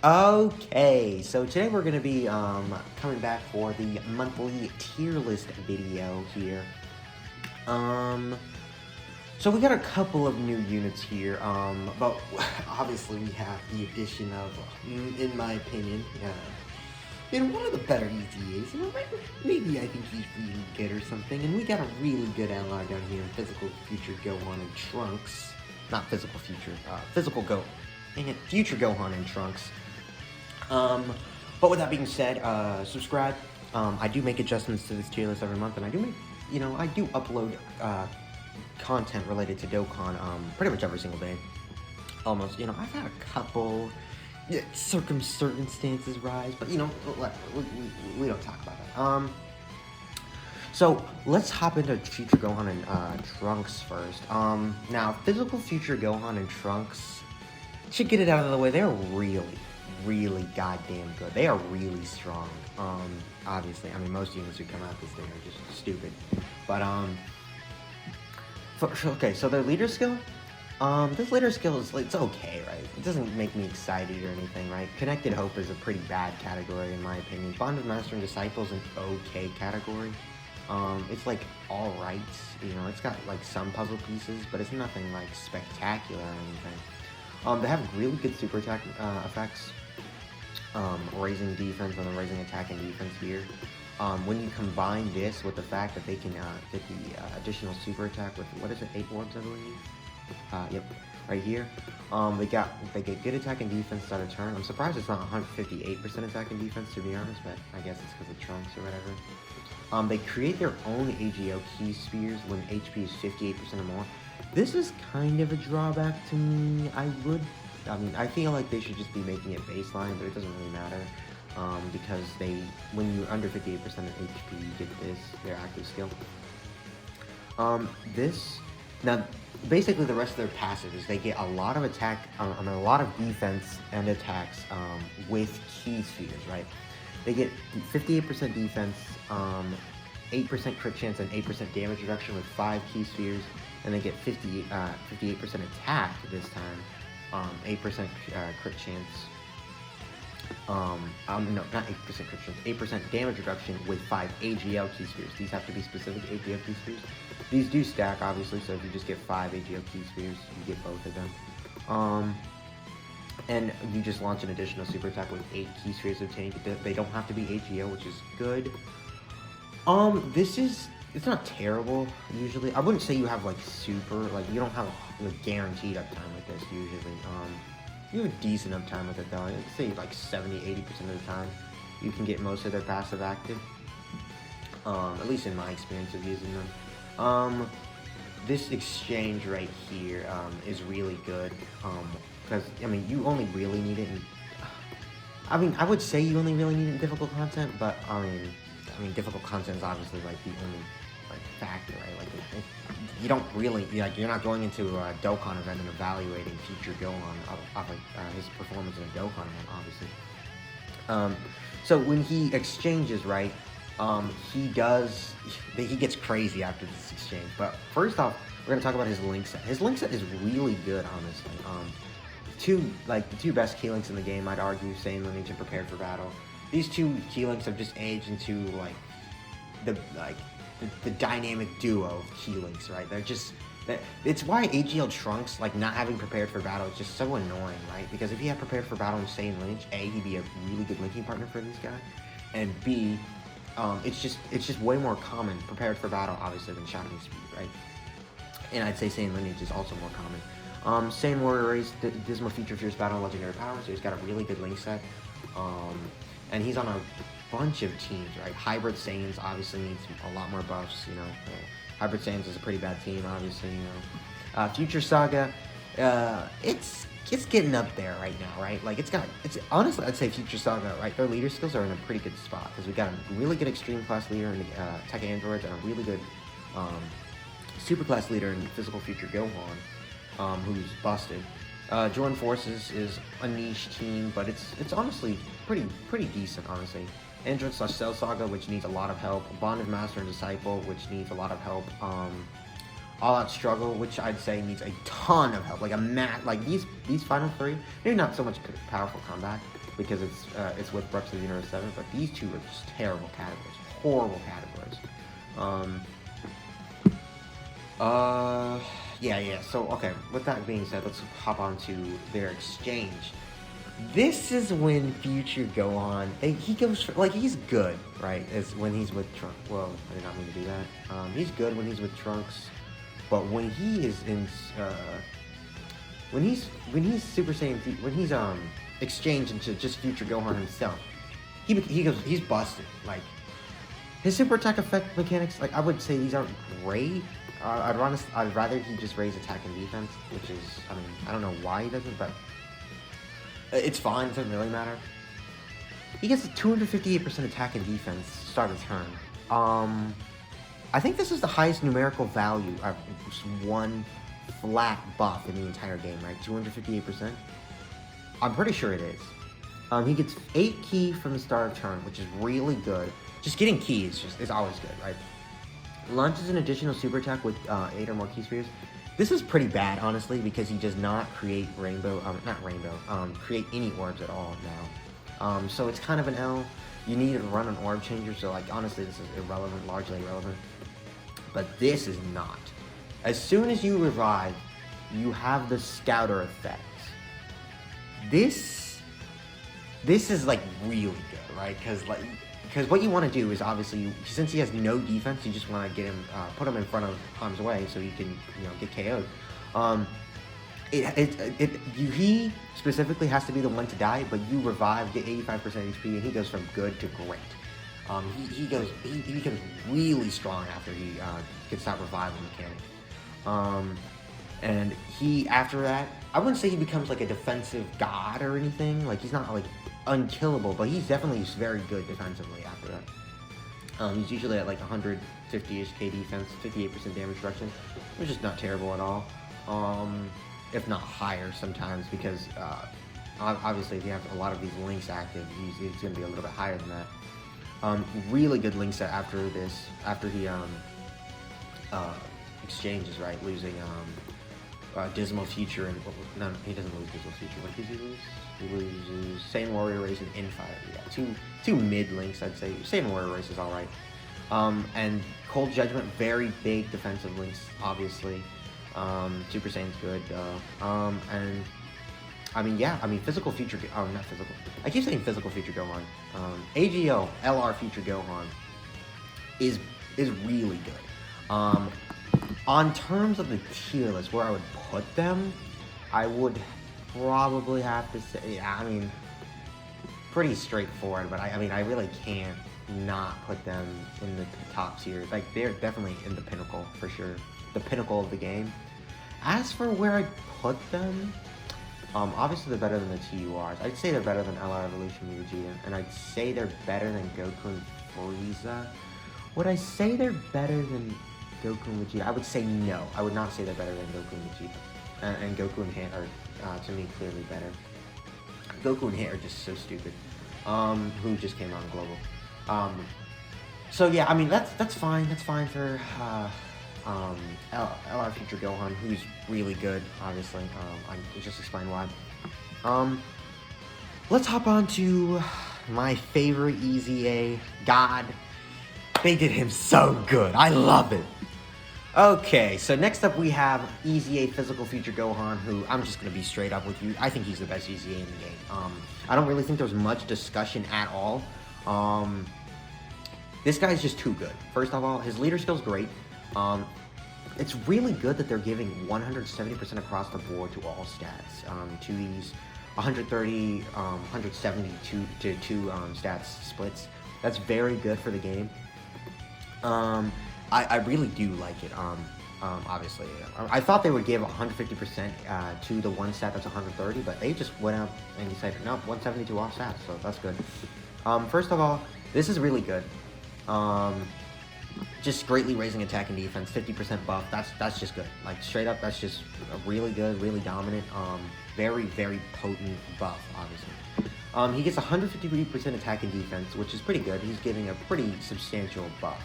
Okay, so today we're going to be coming back for the monthly tier list video here. So we got a couple of new units here, but obviously we have the addition of, in my opinion, one of the better ETAs. Maybe I think he's really good or something. And we got a really good ally down here in Physical Future Gohan and Trunks. Not Physical Future, Future Gohan and Trunks. But with that being said, subscribe. I do make adjustments to this tier list every month, and I do make, I do upload content related to Dokkan pretty much every single day. Almost, I've had a couple circumstances rise, but we don't talk about that. So let's hop into Future Gohan and Trunks first. Now Physical Future Gohan and Trunks, should get it out of the way. They're really goddamn good. They are really strong. Obviously, I mean, most units who come out this day are just stupid. But okay, so their leader skill. This leader skill is, it's okay, right? It doesn't make me excited or anything, right? Connected Hope is a pretty bad category in my opinion. Bond of Master and Disciple is an okay category. It's like alright, it's got like some puzzle pieces, but it's nothing like spectacular or anything. They have really good super attack effects, raising defense and then raising attack and defense here. When you combine this with the fact that they can get the additional super attack with, what is it, 8 orbs I believe? Yep, right here. They get good attack and defense at a turn. I'm surprised it's not 158% attack and defense, to be honest, but I guess it's because of Trunks or whatever. They create their own AGL key spheres when HP is 58% or more. This is kind of a drawback to me. I feel like they should just be making it baseline, but it doesn't really matter. Because when you're under 58% of HP, you get their active skill. Now, basically the rest of their passive is they get a lot of attack, a lot of defense and attacks with key spheres, right? They get 58% defense, 8% crit chance, and 8% damage reduction with 5 key spheres, and they get 58% attack this time, 8% crit chance. No, not 8% crit chance, 8% damage reduction with 5 AGL key spheres. These have to be specific AGL key spheres. These do stack, obviously, so if you just get 5 AGL key spheres, you get both of them. And you just launch an additional super attack with 8 key spheres obtained. They don't have to be AGL, which is good. It's not terrible, usually. I wouldn't say you have, like, super, like, you don't have guaranteed uptime with this, usually. You have a decent uptime with it, though. I'd say, like, 70-80% of the time, you can get most of their passive active. At least in my experience of using them. This exchange right here, is really good, because, you only really need it in... I would say you only really need it in difficult content, but, difficult content is obviously, like, the only, factor, right? Like, you don't really, you're not going into a Dokkan event and evaluating Future Gohan off his performance in a Dokkan event, obviously. So when he exchanges, right, he gets crazy after this exchange. But first off, we're going to talk about his link set. His link set is really good, honestly. The two best key links in the game, I'd argue, Saiyan Lineage and Prepared for Battle. These two key links have just aged into, the dynamic duo of key links, right? They're just... It's why AGL Trunks, not having Prepared for Battle is just so annoying, right? Because if he had Prepared for Battle and Saiyan Lineage, A, he'd be a really good linking partner for this guy, and B, it's just way more common, Prepared for Battle, obviously, than Shining Speed, right? And I'd say Saiyan Lineage is also more common. Saiyan Warrior Race, Dismal Future Fierce Battle, and Legendary Power, so he's got a really good link set. And he's on a bunch of teams, right? Hybrid Saiyans obviously needs a lot more buffs, Hybrid Saiyans is a pretty bad team, obviously, Future Saga, it's getting up there right now, right? Honestly, I'd say Future Saga, right? Their leader skills are in a pretty good spot, because we got a really good Extreme Class leader in Tech Androids, and a really good Super Class leader in Physical Future Gohan, who's busted. Jordan Forces is a niche team, but it's honestly pretty decent, honestly. Android/Cell Saga, which needs a lot of help. Bond of Master and Disciple, which needs a lot of help. all-out struggle, which I'd say needs a ton of help. Like like these final three, maybe not so much powerful combat because it's with Brooks of Universe 7, but these two are just terrible categories, horrible categories. Yeah. So okay, with that being said, let's hop on to their exchange. This is when Future Gohan, he goes for, like, he's good, right? As when he's with Trunks. Well, I did not mean to do that. He's good when he's with Trunks, but when he is in, when he's Super Saiyan, when he's exchanged into just Future Gohan himself, he's busted. Like, his super attack effect mechanics, like, I would say these aren't great. I'd rather he just raise attack and defense, which is, I mean, I don't know why he doesn't, but it's fine, it doesn't really matter. He gets a 258% attack and defense start of turn. I think this is the highest numerical value of one flat buff in the entire game, right? 258%? I'm pretty sure it is. He gets 8 ki from the start of turn, which is really good. Just getting ki is always good, right? Launches an additional super attack with 8 or more ki spheres. This is pretty bad, honestly, because he does not create create any orbs at all now. So it's kind of an L. You need to run an orb changer, so, like, honestly, this is irrelevant, largely irrelevant. But this is not. As soon as you revive, you have the Scouter effect. This is, like, really good, right? Because what you want to do is, obviously, since he has no defense, you just want to get him, put him in front of harm's way so he can, get KO'd. He specifically has to be the one to die, but you revive, get 85% HP, and he goes from good to great. He becomes really strong after he gets that revival mechanic. And after that, I wouldn't say he becomes like a defensive god or anything. Like, he's not like unkillable, but he's definitely very good defensively after that. He's usually at like 150-ish K defense, 58% damage reduction, which is not terrible at all. If not higher sometimes, because obviously if you have a lot of these links active, he's going to be a little bit higher than that. Really good link set after he exchanges, right, losing Dismal Future, and no, he doesn't lose Dismal Future. What does he lose? He loses Saiyan Warrior Race and Infire. Yeah, two mid links, I'd say. Saiyan Warrior Race is all right. And Cold Judgment, very big defensive links, obviously. Super Saiyan's good. And I mean, Physical Future. Oh, not Physical. I keep saying Physical Future Gohan. AGO LR Future Gohan is really good. On terms of the tier list, where I would put them, I would probably have to say, I mean, pretty straightforward, but I mean, I really can't not put them in the top tier. Like, they're definitely in the pinnacle, for sure. The pinnacle of the game. As for where I'd put them, obviously they're better than the TURs. I'd say they're better than LR Evolution Vegeta, and I'd say they're better than Goku and Frieza. Would I say they're better than Goku and Vegeta? I would say no. I would not say they're better than Goku and Vegeta. And Goku and Hit are, to me, clearly better. Goku and Hit are just so stupid. Who just came on Global. So yeah, I mean, that's fine. That's fine for LR Future Gohan, who's really good, obviously. I just explained why. Let's hop on to my favorite EZA, God. They did him so good. I love it. Okay, so next up we have EZA Physical Future Gohan, who, I'm just going to be straight up with you, I think he's the best EZA in the game. I don't really think there's much discussion at all. This guy's just too good. First of all, his leader skill's great. It's really good that they're giving 170% across the board to all stats, to these 130, 172 to 2 stats splits. That's very good for the game. I really do like it, obviously. I thought they would give 150% to the one stat that's 130, but they just went out and decided, no, 170 to all stats, so that's good. First of all, this is really good. Just greatly raising attack and defense, 50% buff, that's just good. Like, straight up, that's just a really good, really dominant, very, very potent buff, obviously. He gets 150% attack and defense, which is pretty good. He's getting a pretty substantial buff.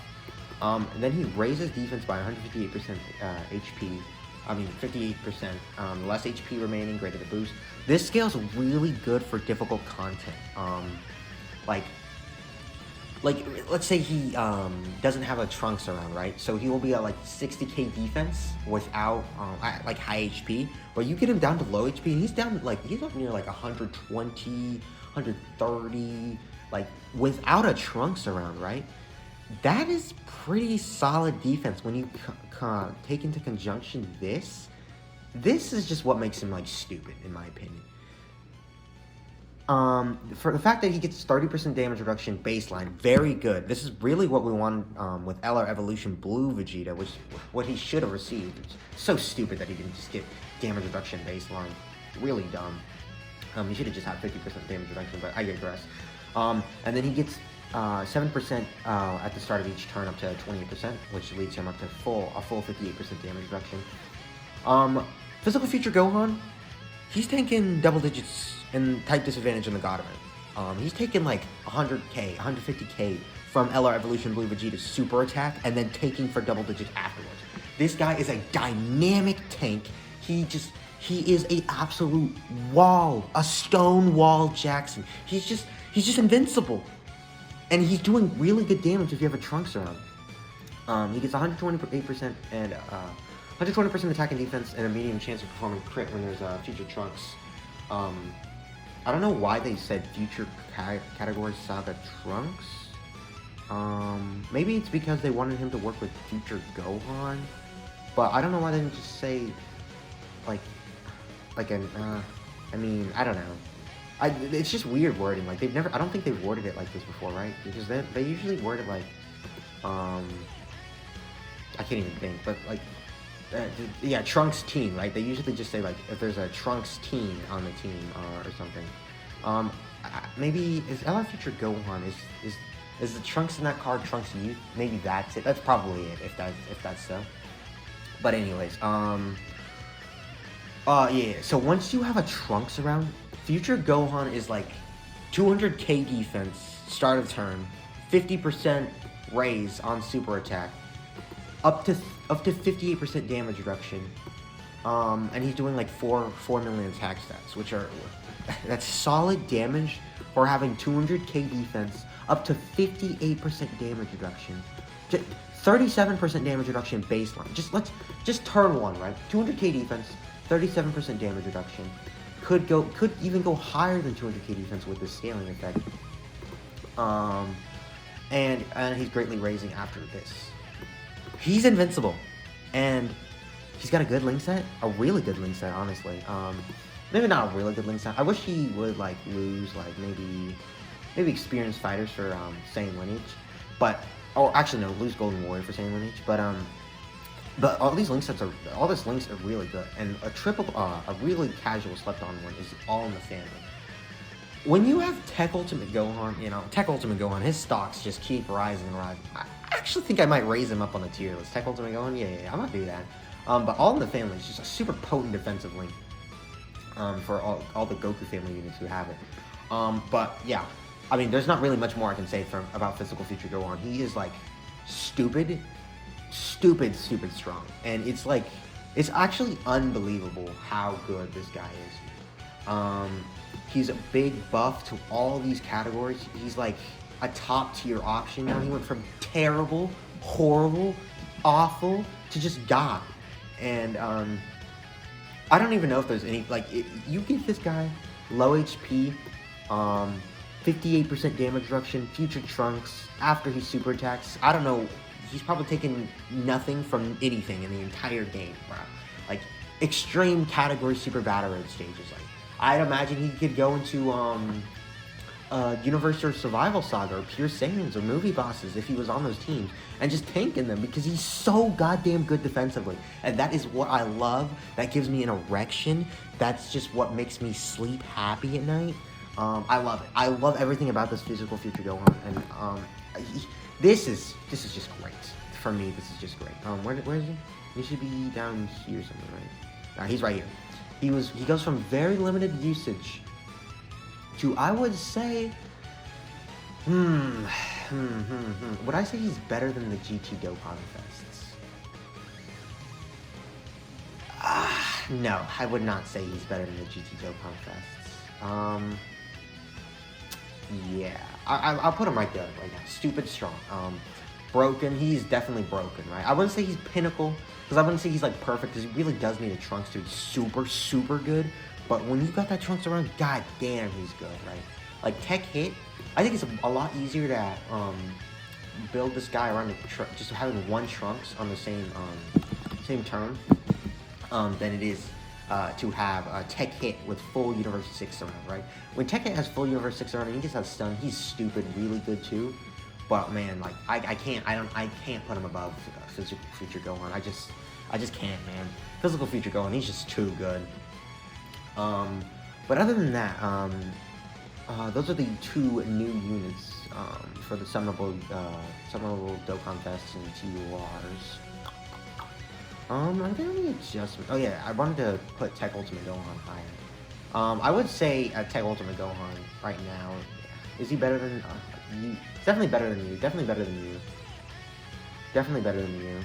And then he raises defense by 158% HP. I mean, 58%. Less HP remaining, greater the boost. This scale's really good for difficult content. Like, let's say he doesn't have a Trunks around, right? So he will be at like 60k defense without at, like high HP. But you get him down to low HP, and he's down like he's up near like 120, 130, like without a Trunks around, right? That is pretty solid defense when you take into conjunction this. This is just what makes him like stupid, in my opinion. For the fact that he gets 30% damage reduction baseline, very good. This is really what we want with LR Evolution Blue Vegeta, which what he should have received. It's so stupid that he didn't just get damage reduction baseline. Really dumb. He should have just had 50% damage reduction, but I digress. And then he gets 7% at the start of each turn up to 28%, which leads him up to a full 58% damage reduction. Physical Future Gohan, he's taking double digits in type disadvantage in the God event. He's taking like 100k, 150k from LR Evolution Blue Vegeta's super attack, and then taking for double digits afterwards. This guy is a dynamic tank. He is a absolute wall, a stone wall Jackson. He's just invincible. And he's doing really good damage if you have a Trunks around. He gets 128% and 120% attack and defense, and a medium chance of performing crit when there's future Trunks. I don't know why they said future category Saga Trunks. Maybe it's because they wanted him to work with future Gohan, but I don't know why they didn't just say I mean, I don't know. It's just weird wording. Like I don't think they've worded it like this before, right? Because they usually word it like, I can't even think, but like, yeah, Trunks team, right? They usually just say like if there's a Trunks team on the team or something. Maybe is LR Future Gohan is the Trunks in that card Trunks Youth? Maybe that's it. That's probably it if that's so. But anyways, yeah. So once you have a Trunks around, Future Gohan is like 200k defense, start of turn, 50% raise on super attack, up to 58% damage reduction, and he's doing like 4 million attack stats, which are that's solid damage for having 200k defense, up to 58% damage reduction, 37% damage reduction baseline. Just turn one, right? 200k defense, 37% damage reduction. Could even go higher than 200k defense with this scaling effect. And he's greatly raising after this. He's invincible, and he's got a good link set, a really good link set, honestly. Maybe not a really good link set. I wish he would like lose like maybe experienced fighters for Saiyan lineage, or actually no, lose Golden Warrior for Saiyan lineage. But all these link sets all this links are really good, and a really casual slept-on one is all in the family. When you have Tech Ultimate Gohan, his stocks just keep rising and rising. I actually think I might raise him up on the tier list. Tech Ultimate Gohan, yeah, I might do that. But all in the family is just a super potent defensive link for all the Goku family units who have it. But yeah, I mean, there's not really much more I can say about Physical Future Gohan. He is like stupid strong, and it's actually unbelievable how good this guy is. He's a big buff to all these categories. He's like a top tier option now. He went from terrible, horrible, awful to just God. And I don't even know if there's any you give this guy low HP, 58% damage reduction, future Trunks after he super attacks. I don't know. He's probably taken nothing from anything in the entire game, bro. Like, extreme category super battle road stages. Like, I'd imagine he could go into Universe or Survival Saga or Pure Saiyans or movie bosses if he was on those teams and just tanking them because he's so goddamn good defensively. And that is what I love. That gives me an erection. That's just what makes me sleep happy at night. I love it. I love everything about this Physical Future Gohan, and this is just great. For me, this is just great. Where is he? He should be down here somewhere, right? He's right here. He goes from very limited usage to, I would say, Would I say he's better than the GT Dokkan Fests? No, I would not say he's better than the GT Dokkan Fests. Yeah, I'll put him right there right now. Stupid strong. Broken. He's definitely broken, right? I wouldn't say he's pinnacle, because I wouldn't say he's like perfect, because he really does need a Trunks to be super, super good. But when you got that Trunks around, god damn, he's good, right? Like tech hit, I think it's a lot easier to build this guy around just having one Trunks on the same turn than it is to have Tech Hit with full Universe 6 surround, right? When Tech Hit has full Universe 6 surround and he gets that stun, he's stupid, really good too. But man, like I can't put him above Physical Future Gohan. I just can't, man. Physical Future Gohan, he's just too good. But other than that, those are the two new units for the Summonable Dokkan Fests and TURs. Are there any adjustments? Oh yeah, I wanted to put Tech Ultimate Gohan higher. I would say Tech Ultimate Gohan right now. Is he better than you? Definitely better than you. Definitely better than you. Definitely better than you.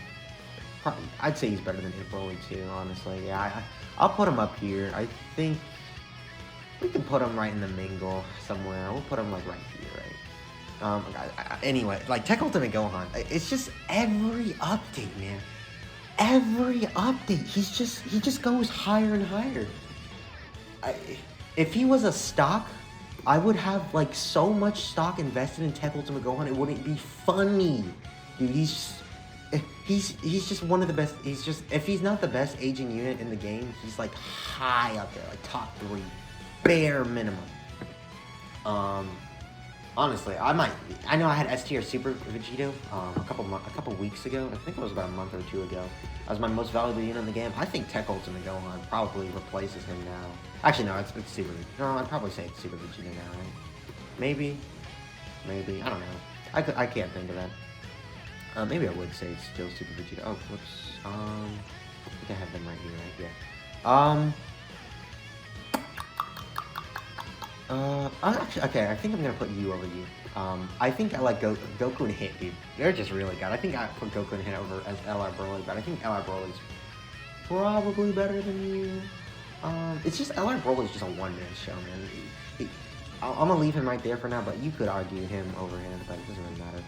Probably, I'd say he's better than Broly too, honestly. Yeah, I'll put him up here. I think we can put him right in the mingle somewhere. We'll put him like right here, right? Anyway, like Tech Ultimate Gohan, it's just every update, man. Every update, he just goes higher and higher. If he was a stock, I would have like so much stock invested in Tech Ultimate Gohan, it wouldn't be funny. Dude, he's just one of the best. He's just, if he's not the best aging unit in the game, he's like high up there, like top 3, bare minimum. Honestly, I know I had S tier Super Vegito a couple weeks ago. I think it was about a month or 2 ago. That was my most valuable unit in the game. I think Tech Ultimate Gohan probably replaces him now. Actually, no, it's Super. No, I'd probably say it's Super Vegito now, right? Maybe. I don't know. I can't think of that. Maybe I would say it's still Super Vegito. Oh, whoops. I think I have them right here, right? Yeah. Actually, okay, I think I'm gonna put you over you. I think I like Goku and Hit, dude. They're just really good. I think I put Goku and Hit over as LR Broly, but I think LR Broly's probably better than you. It's just LR Broly's just a one-man show, man. I'm gonna leave him right there for now, but you could argue him over him, but it doesn't really matter.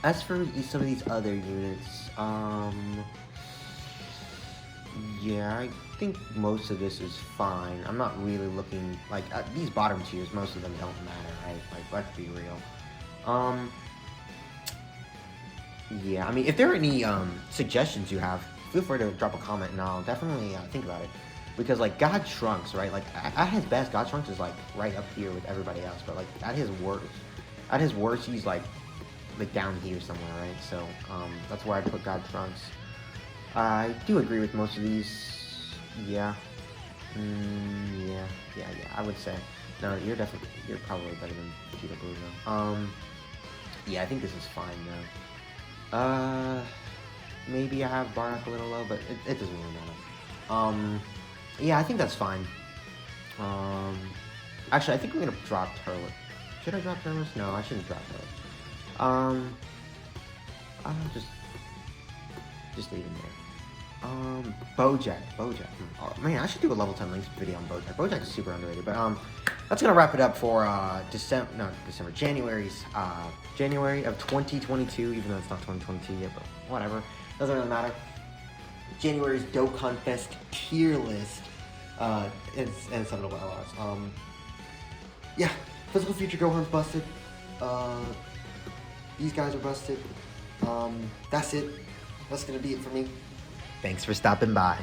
As for some of these other units, yeah, I think most of this is fine. I'm not really looking, like, these bottom tiers, most of them don't matter, right? Like, let's be real. Yeah, I mean, if there are any, suggestions you have, feel free to drop a comment, and I'll definitely, think about it. Because, like, God Trunks, right? Like, at his best, God Trunks is, like, right up here with everybody else, but, like, at his worst, he's, like down here somewhere, right? So, that's where I put God Trunks. I do agree with most of these. Yeah. Yeah, I would say. No, you're probably better than Vegeta Blue, though. Yeah, I think this is fine, though. Maybe I have Bardock a little low, but it doesn't really matter. Yeah, I think that's fine. Actually, I think I'm gonna drop Turlet. Should I drop Turles? No, I shouldn't drop Turles. I'll just leave him there. Bojack. Oh, man, I should do a level 10 links video on Bojack. Bojack is super underrated, but that's gonna wrap it up for January of 2022, even though it's not 2022 yet, but whatever, doesn't really matter. January's Dokkan Fest tier list, and some of the LRs. Yeah, Physical Future Gohan's busted. These guys are busted. That's it. That's gonna be it for me. Thanks for stopping by.